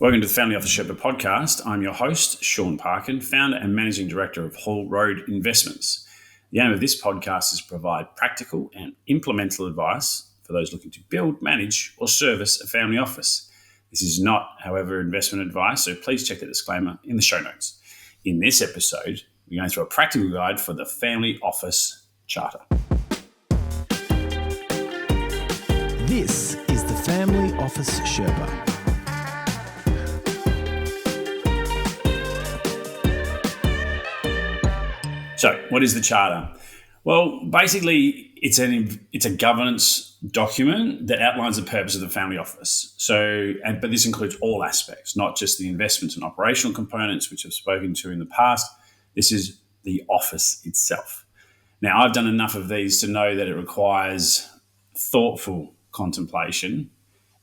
Welcome to the Family Office Sherpa podcast. I'm your host, Shaun Parkin, founder and managing director of Whole Road Investments. The aim of this podcast is to provide practical and implementable advice for those looking to build, manage, or service a family office. This is not, however, investment advice, so please check the disclaimer in the show notes. In this episode, we're going through a practical guide for the Family Office Charter. This is the Family Office Sherpa. So, what is the Charter? Well, basically, it's a governance document that outlines the purpose of the family office. But this includes all aspects, not just the investments and operational components, which I've spoken to in the past. This is the office itself. Now, I've done enough of these to know that it requires thoughtful contemplation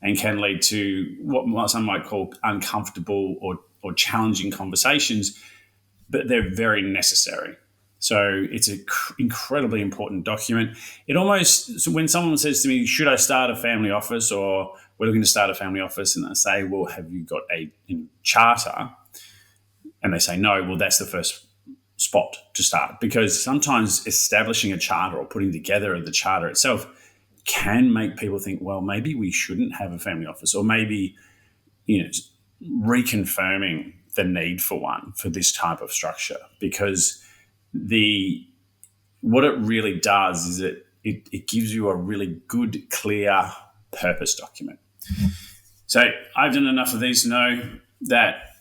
and can lead to what some might call uncomfortable or challenging conversations, but they're very necessary. So it's an incredibly important document. So when someone says to me, should I start a family office, or we're looking to start a family office, and I say, well, have you got a charter? And they say no, well, that's the first spot to start, because sometimes establishing a charter or putting together the charter itself can make people think, well, maybe we shouldn't have a family office, or maybe, reconfirming the need for one for this type of structure, because what it really does is it gives you a really good, clear purpose document. So I've done enough of these to know that,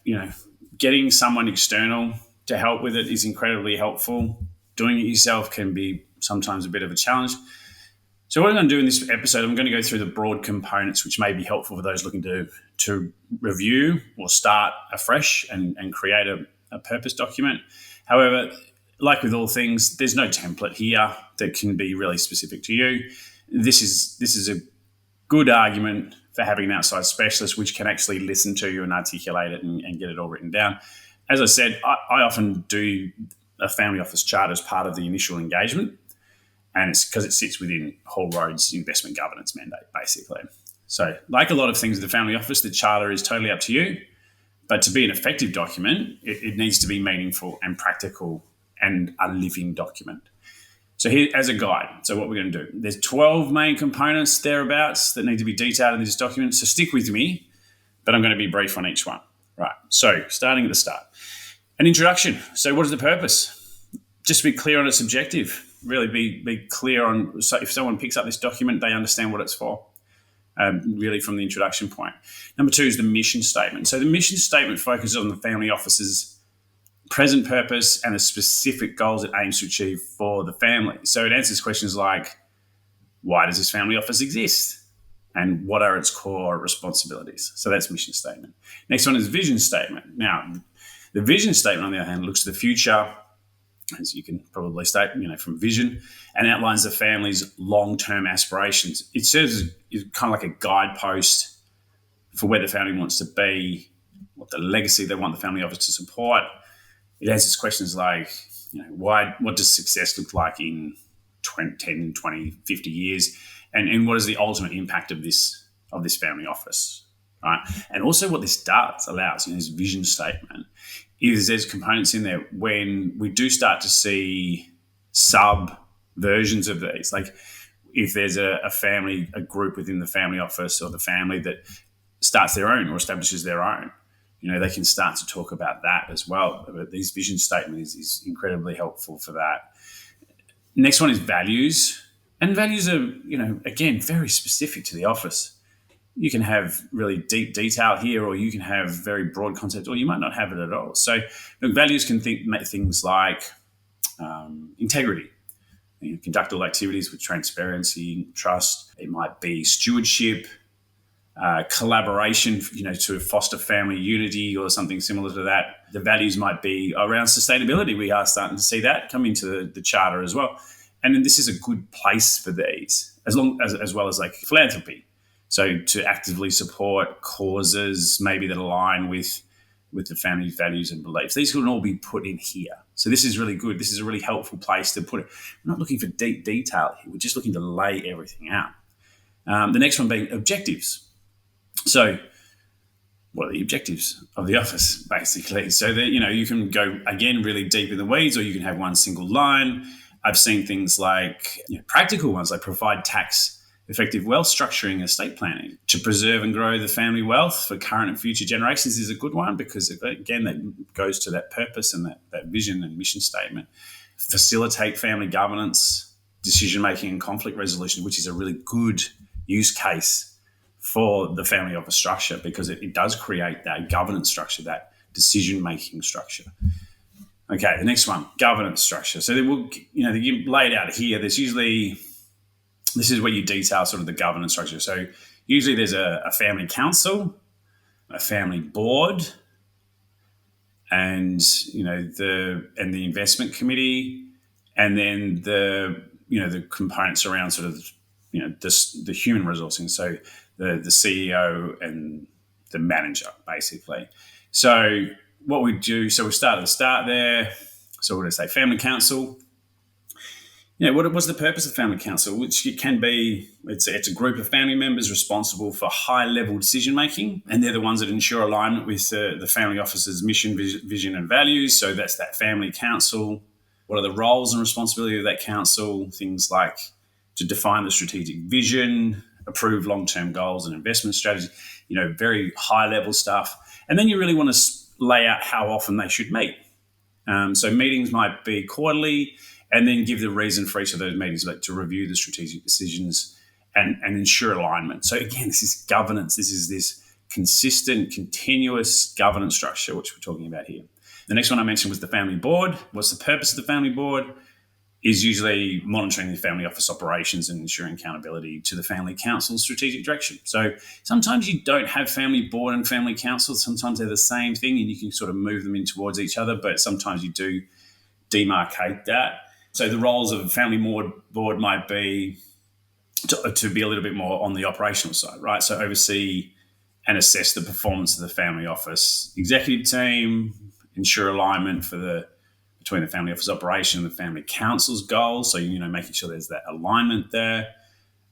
getting someone external to help with it is incredibly helpful. Doing it yourself can be sometimes a bit of a challenge. So what I'm going to do in this episode, I'm going to go through the broad components which may be helpful for those looking to review or start afresh and create a purpose document. However, like with all things, there's no template here that can be really specific to you. This is a good argument for having an outside specialist which can actually listen to you and articulate it and get it all written down. As I said, I often do a family office chart as part of the initial engagement, and it's because it sits within Whole Road's investment governance mandate, basically. So like a lot of things in the family office, the charter is totally up to you, but to be an effective document, it needs to be meaningful and practical and a living document. So here, as a guide, so what we're going to do, there's 12 main components thereabouts that need to be detailed in this document. So stick with me, but I'm going to be brief on each one. Right. So starting at the start, an introduction. So what is the purpose? Just be clear on its objective. Really be clear on, so if someone picks up this document, they understand what it's for. Really from the introduction point. Number 2 is the mission statement. So the mission statement focuses on the family office's present purpose and the specific goals it aims to achieve for the family. So it answers questions like, why does this family office exist? And what are its core responsibilities? So that's mission statement. Next one is vision statement. Now, the vision statement, on the other hand, looks to the future, as you can probably state, from vision, and outlines the family's long-term aspirations. It serves as kind of like a guidepost for where the family wants to be, what the legacy they want the family office to support. It answers questions like, what does success look like in 10, 20, 50 years? And what is the ultimate impact of this family office, right? And also what this allows in this vision statement is there's components in there when we do start to see sub versions of these. Like if there's a group within the family office or the family that starts their own or establishes their own, they can start to talk about that as well. But these vision statements is incredibly helpful for that. Next one is values. And values are, again, very specific to the office. You can have really deep detail here, or you can have very broad concept, or you might not have it at all. So values can make things like integrity. Conduct all activities with transparency, trust. It might be stewardship, collaboration, to foster family unity or something similar to that. The values might be around sustainability. We are starting to see that come into the charter as well. And then this is a good place for these, as well as like philanthropy. So to actively support causes maybe that align with the family's values and beliefs. These can all be put in here. So this is really good. This is a really helpful place to put it. We're not looking for deep detail here. We're just looking to lay everything out. The next one being objectives. So what are the objectives of the office, basically. So that, you can go, again, really deep in the weeds, or you can have one single line. I've seen things like practical ones, like provide tax effective wealth structuring, estate planning to preserve and grow the family wealth for current and future generations is a good one, because, again, that goes to that purpose and that vision and mission statement. Facilitate family governance, decision-making and conflict resolution, which is a really good use case for the family office structure, because it does create that governance structure, that decision-making structure. Okay, the next one, governance structure. So they lay it out here. This is where you detail sort of the governance structure. So usually there's a family council, a family board, and the investment committee, and then the components around sort of the human resourcing. So the CEO and the manager, basically. So what we do, so we start at the start there. So we're going to say family council. What's the purpose of family council? Which it can be, it's a group of family members responsible for high-level decision-making, and they're the ones that ensure alignment with the family office's mission, vision, and values. So that's that family council. What are the roles and responsibility of that council? Things like to define the strategic vision, approve long-term goals and investment strategy, very high-level stuff. And then you really want to lay out how often they should meet. So meetings might be quarterly, and then give the reason for each of those meetings, like to review the strategic decisions and ensure alignment. So again, this is governance. This is this consistent, continuous governance structure, which we're talking about here. The next one I mentioned was the family board. What's the purpose of the family board? Is usually monitoring the family office operations and ensuring accountability to the family council's strategic direction. So sometimes you don't have family board and family council. Sometimes they're the same thing and you can sort of move them in towards each other, but sometimes you do demarcate that. So the roles of a family board might be to be a little bit more on the operational side, right? So oversee and assess the performance of the family office executive team, ensure alignment between the family office operation and the family council's goals. So, making sure there's that alignment there,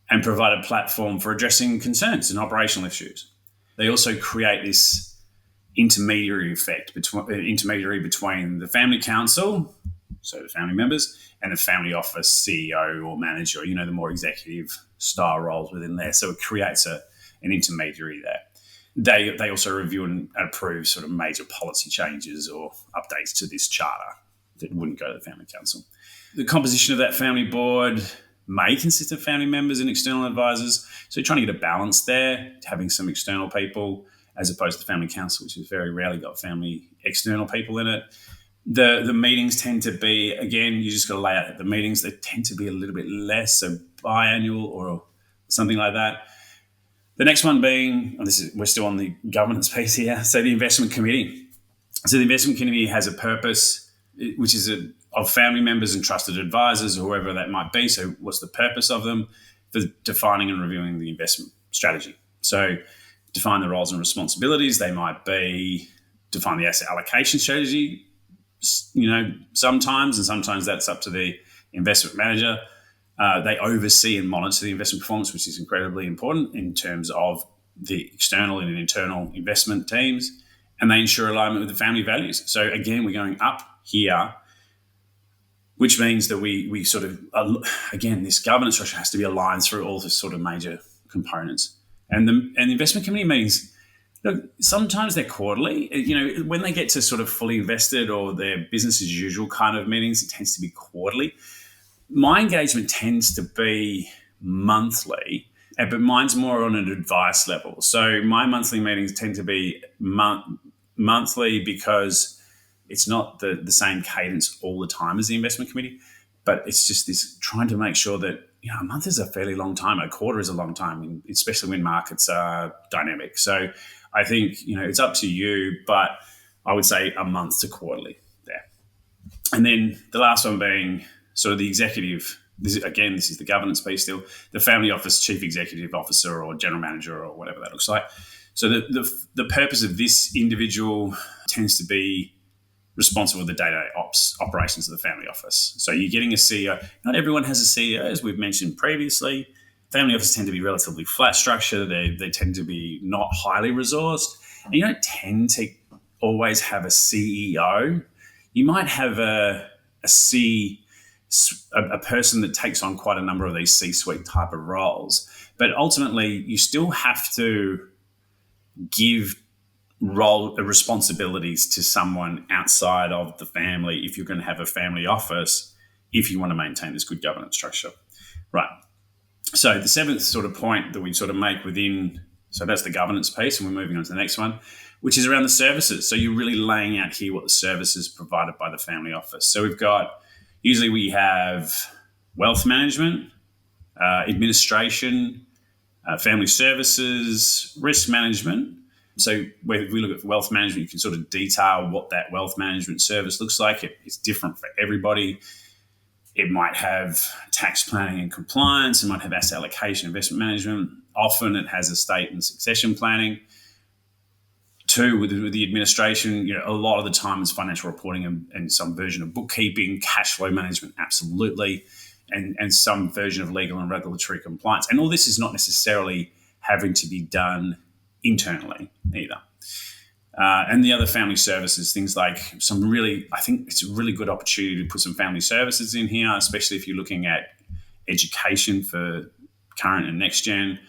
and provide a platform for addressing concerns and operational issues. They also create this intermediary between the family council, so the family members, and the family office CEO or manager, the more executive style roles within there. So it creates an intermediary there. They also review and approve sort of major policy changes or updates to this charter that wouldn't go to the family council. The composition of that family board may consist of family members and external advisors. So you're trying to get a balance there, having some external people as opposed to the family council, which has very rarely got family external people in it. The meetings tend to be, again, you just got to lay out the meetings. They tend to be a little bit less, so biannual or something like that. The next one being, we're still on the governance piece here, so the investment committee. So the investment committee has a purpose, which is of family members and trusted advisors, or whoever that might be. So what's the purpose of them? For defining and reviewing the investment strategy. So define the roles and responsibilities. They might be define the asset allocation strategy, sometimes, and sometimes that's up to the investment manager. They oversee and monitor the investment performance, which is incredibly important in terms of the external and internal investment teams, and they ensure alignment with the family values. So again, we're going up here, which means that we sort of, again, this governance structure has to be aligned through all the sort of major components. And the investment committee meetings, sometimes they're quarterly. When they get to sort of fully invested or their business as usual kind of meetings, it tends to be quarterly. My engagement tends to be monthly, but mine's more on an advice level. So my monthly meetings tend to be monthly because it's not the same cadence all the time as the investment committee, but it's just this trying to make sure that a month is a fairly long time. A quarter is a long time, especially when markets are dynamic. So I think, it's up to you, but I would say a month to quarterly there. And then the last one being sort of the executive. This is the governance piece still. The family office chief executive officer or general manager or whatever that looks like. So the purpose of this individual tends to be responsible for the day-to-day operations of the family office. So you're getting a CEO. Not everyone has a CEO, as we've mentioned previously. Family offices tend to be relatively flat structure. They tend to be not highly resourced. And you don't tend to always have a CEO. You might have a person that takes on quite a number of these C-suite type of roles. But ultimately, you still have to give responsibilities to someone outside of the family if you're going to have a family office, if you want to maintain this good governance structure. Right. So the seventh sort of point that we sort of make within, so that's the governance piece, and we're moving on to the next one, which is around the services. So you're really laying out here what the services provided by the family office. So usually we have wealth management, administration, family services, risk management. So if we look at wealth management, you can sort of detail what that wealth management service looks like. It's different for everybody. It might have tax planning and compliance. It might have asset allocation, investment management. Often it has estate and succession planning. Two, with the administration, a lot of the time it's financial reporting and some version of bookkeeping, cash flow management, absolutely, and some version of legal and regulatory compliance. And all this is not necessarily having to be done internally either. And the other family services, things like I think it's a really good opportunity to put some family services in here, especially if you're looking at education for current and next gen,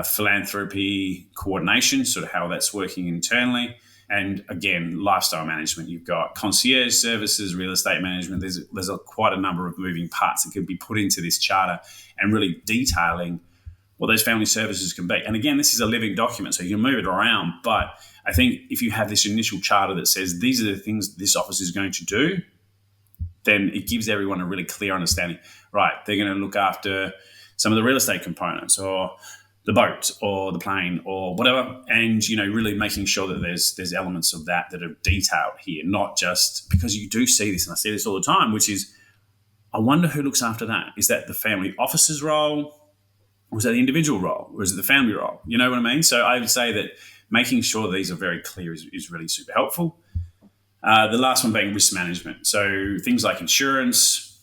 philanthropy coordination, sort of how that's working internally. And again, lifestyle management. You've got concierge services, real estate management. There's quite a number of moving parts that could be put into this charter and really detailing what those family services can be. And again, this is a living document, so you can move it around. But I think if you have this initial charter that says these are the things this office is going to do, then it gives everyone a really clear understanding. Right, they're going to look after some of the real estate components, or the boat, or the plane, or whatever, and really making sure that there's elements of that are detailed here, not just because you do see this, and I see this all the time, which is, I wonder who looks after that. Is that the family officer's role? Or is that the individual role? Or is it the family role? You know what I mean? So I would say that making sure these are very clear is really super helpful. The last one being risk management. So things like insurance,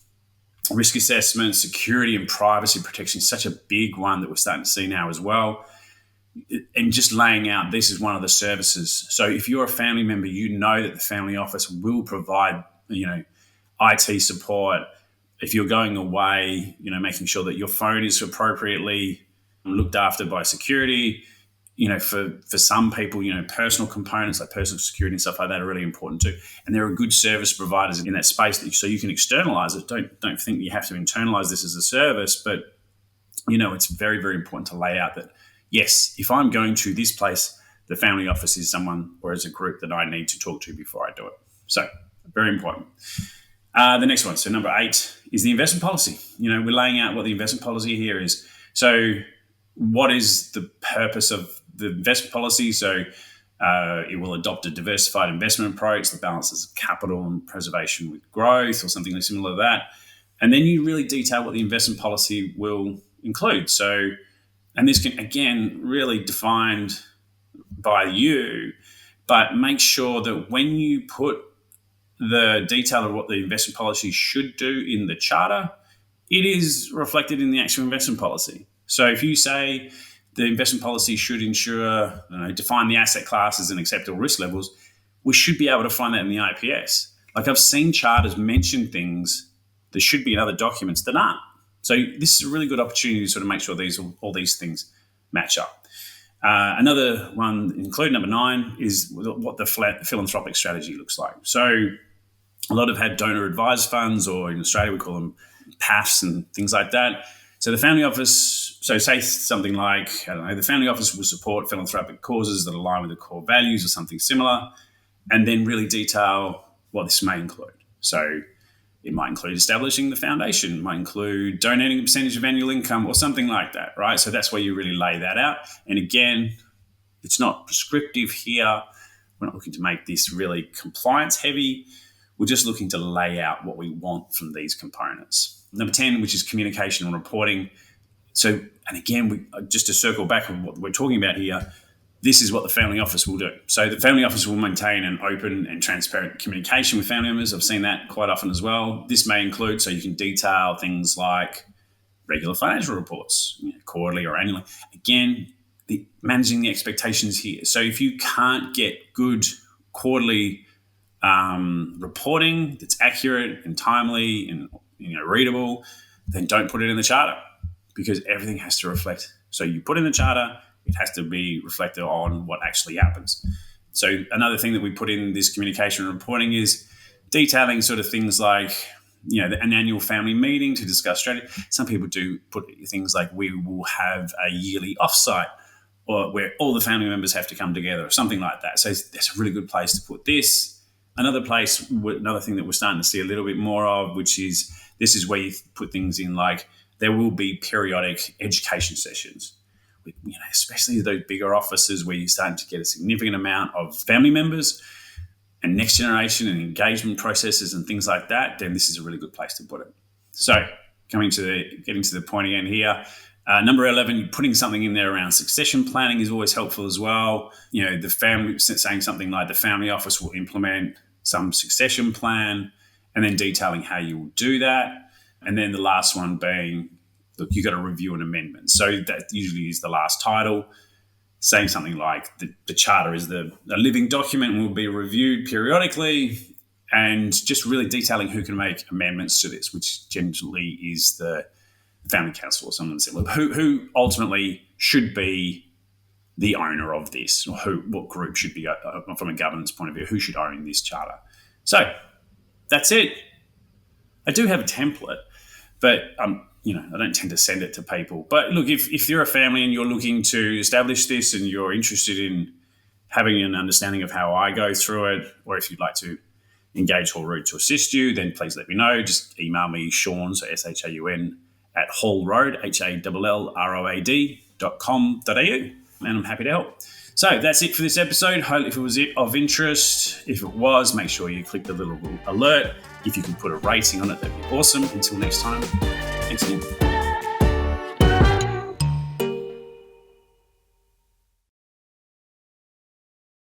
risk assessment, security and privacy protection is such a big one that we're starting to see now as well. And just laying out, this is one of the services. So if you're a family member, that the family office will provide, IT support. If you're going away, making sure that your phone is appropriately looked after by security. For some people, personal components like personal security and stuff like that are really important too. And there are good service providers in that space so you can externalize it. Don't think you have to internalize this as a service, but it's very, very important to lay out that, yes, if I'm going to this place, the family office is someone or is a group that I need to talk to before I do it. So very important. The next one, so number 8, is the investment policy. We're laying out what the investment policy here is. So what is the purpose of the investment policy? So it will adopt a diversified investment approach that balances capital and preservation with growth, or something similar to that. And then you really detail what the investment policy will include. So, and this can, again, really defined by you, but make sure that when you put the detail of what the investment policy should do in the charter, it is reflected in the actual investment policy. So if you say the investment policy should ensure, define the asset classes and acceptable risk levels, we should be able to find that in the IPS. Like, I've seen charters mention things that should be in other documents that aren't. So this is a really good opportunity to sort of make sure all these things match up. Another one, including number 9, is what the philanthropic strategy looks like. So a lot have had donor advised funds, or in Australia we call them PAFs and things like that. So the family office, so say something like, the family office will support philanthropic causes that align with the core values or something similar, and then really detail what this may include. So it might include establishing the foundation, it might include donating a percentage of annual income or something like that, right? So that's where you really lay that out. And again, it's not prescriptive here. We're not looking to make this really compliance heavy. We're just looking to lay out what we want from these components. Number 10, which is communication and reporting. So, and again, just to circle back on what we're talking about here, this is what the family office will do. So the family office will maintain an open and transparent communication with family members. I've seen that quite often as well. This may include, so you can detail things like regular financial reports, quarterly or annually. Again, managing the expectations here. So if you can't get good quarterly reporting that's accurate and timely and readable, then don't put it in the charter, because everything has to reflect. So you put in the charter, it has to be reflected on what actually happens. So another thing that we put in this communication and reporting is detailing sort of things like, an annual family meeting to discuss strategy. Some people do put things like, we will have a yearly offsite, or where all the family members have to come together, or something like that. So that's a really good place to put this. Another thing that we're starting to see a little bit more of, which is, this is where you put things in like, there will be periodic education sessions. Especially those bigger offices where you're starting to get a significant amount of family members and next generation and engagement processes and things like that, then this is a really good place to put it. So getting to the point again here, number 11, putting something in there around succession planning is always helpful as well. The family, saying something like the family office will implement some succession plan, and then detailing how you will do that. And then the last one being, look, you've got to review an amendment. So that usually is the last title, saying something like the charter is a living document and will be reviewed periodically, and just really detailing who can make amendments to this, which generally is the family council or something similar. Who ultimately should be the owner of this, or what group should be, from a governance point of view, who should own this charter. So that's it. I do have a template, but I don't tend to send it to people. But look, if you're a family and you're looking to establish this and you're interested in having an understanding of how I go through it, or if you'd like to engage Hallroad to assist you, then please let me know. Just email me, Shaun, so SHAUN, at hallroad, HALLROAD.com.au, and I'm happy to help. So that's it for this episode. Hope if it was of interest. If it was, make sure you click the little alert. If you can put a rating on it, that'd be awesome. Until next time, thanks again.